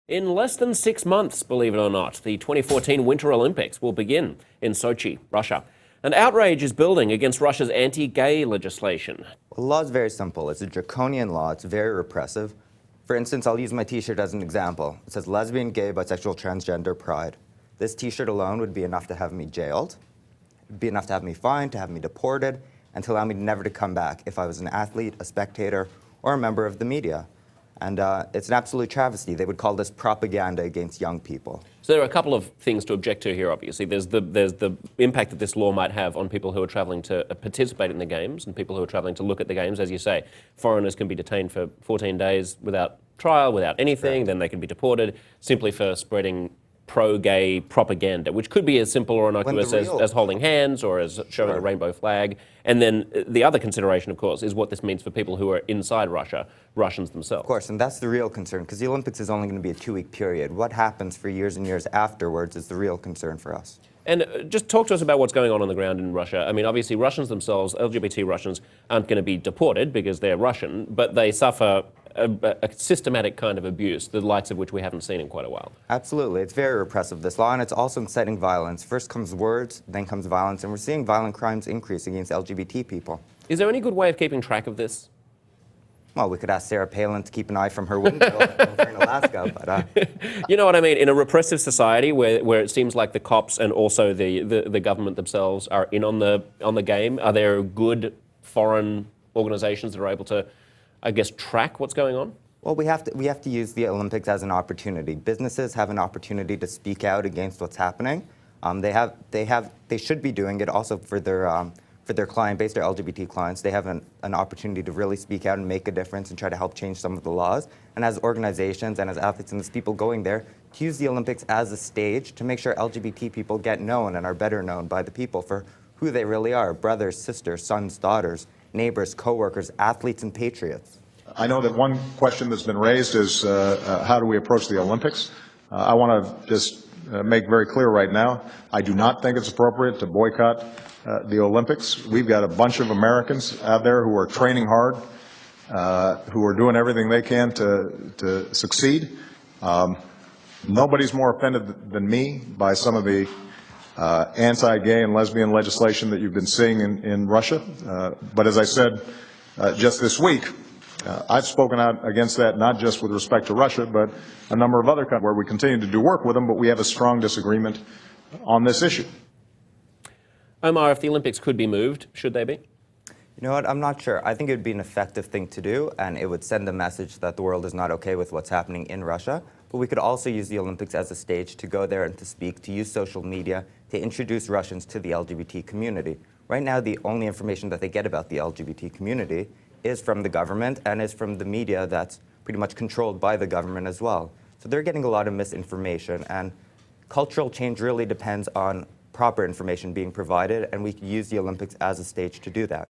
In less than 6 months, believe it or not, the 2014 Winter Olympics will begin in Sochi, Russia. And outrage is building against Russia's anti-gay legislation. The law is very simple. It's a draconian law. It's very repressive. For instance, I'll use my t-shirt as an example. It says lesbian, gay, bisexual, transgender, pride. This t-shirt alone would be enough to have me jailed. It'd be enough to have me fined, to have me deported, and to allow me never to come back if I was an athlete, a spectator, or a member of the media. And it's an absolute travesty. They would call this propaganda against young people. So there are a couple of things to object to here, obviously. There's the impact that this law might have on people who are travelling to participate in the Games and people who are travelling to look at the Games. As you say, foreigners can be detained for 14 days without trial, without anything. Then they can be deported simply for spreading pro-gay propaganda, which could be as simple or innocuous as holding hands or as showing a rainbow flag. And then the other consideration, of course, is what this means for people who are inside Russia, Russians themselves. Of course, and that's the real concern, because the Olympics is only going to be a 2-week period. What happens for years and years afterwards is the real concern for us. And just talk to us about what's going on the ground in Russia. I mean, obviously, Russians themselves, LGBT Russians, aren't going to be deported because they're Russian, but they suffer a systematic kind of abuse, the likes of which we haven't seen in quite a while. Absolutely. It's very repressive, this law, and it's also inciting violence. First comes words, then comes violence, and we're seeing violent crimes increase against LGBT people. Is there any good way of keeping track of this? Well, we could ask Sarah Palin to keep an eye from her window over in Alaska, but... You know what I mean? In a repressive society where it seems like the cops and also the government themselves are in on the game, are there good foreign organizations that are able to, I guess, track what's going on? Well, we have to use the Olympics as an opportunity. Businesses have an opportunity to speak out against what's happening. They should be doing it also for their client base, their LGBT clients. They have an opportunity to really speak out and make a difference and try to help change some of the laws. And as organizations and as athletes and as people going there, to use the Olympics as a stage to make sure LGBT people get known and are better known by the people for who they really are: brothers, sisters, sons, daughters, neighbors, co-workers, athletes, and patriots. I know that one question that's been raised is how do we approach the Olympics? I want to just make very clear right now, I do not think it's appropriate to boycott the Olympics. We've got a bunch of Americans out there who are training hard, who are doing everything they can to succeed. Nobody's more offended than me by some of the anti-gay and lesbian legislation that you've been seeing in Russia. But as I said just this week, I've spoken out against that, not just with respect to Russia, but a number of other countries where we continue to do work with them, but we have a strong disagreement on this issue. Omar, if the Olympics could be moved, should they be? You know what, I'm not sure. I think it would be an effective thing to do, and it would send a message that the world is not okay with what's happening in Russia. But we could also use the Olympics as a stage to go there and to speak, to use social media, to introduce Russians to the LGBT community. Right now, the only information that they get about the LGBT community is from the government and is from the media that's pretty much controlled by the government as well. So they're getting a lot of misinformation, and cultural change really depends on proper information being provided, and we could use the Olympics as a stage to do that.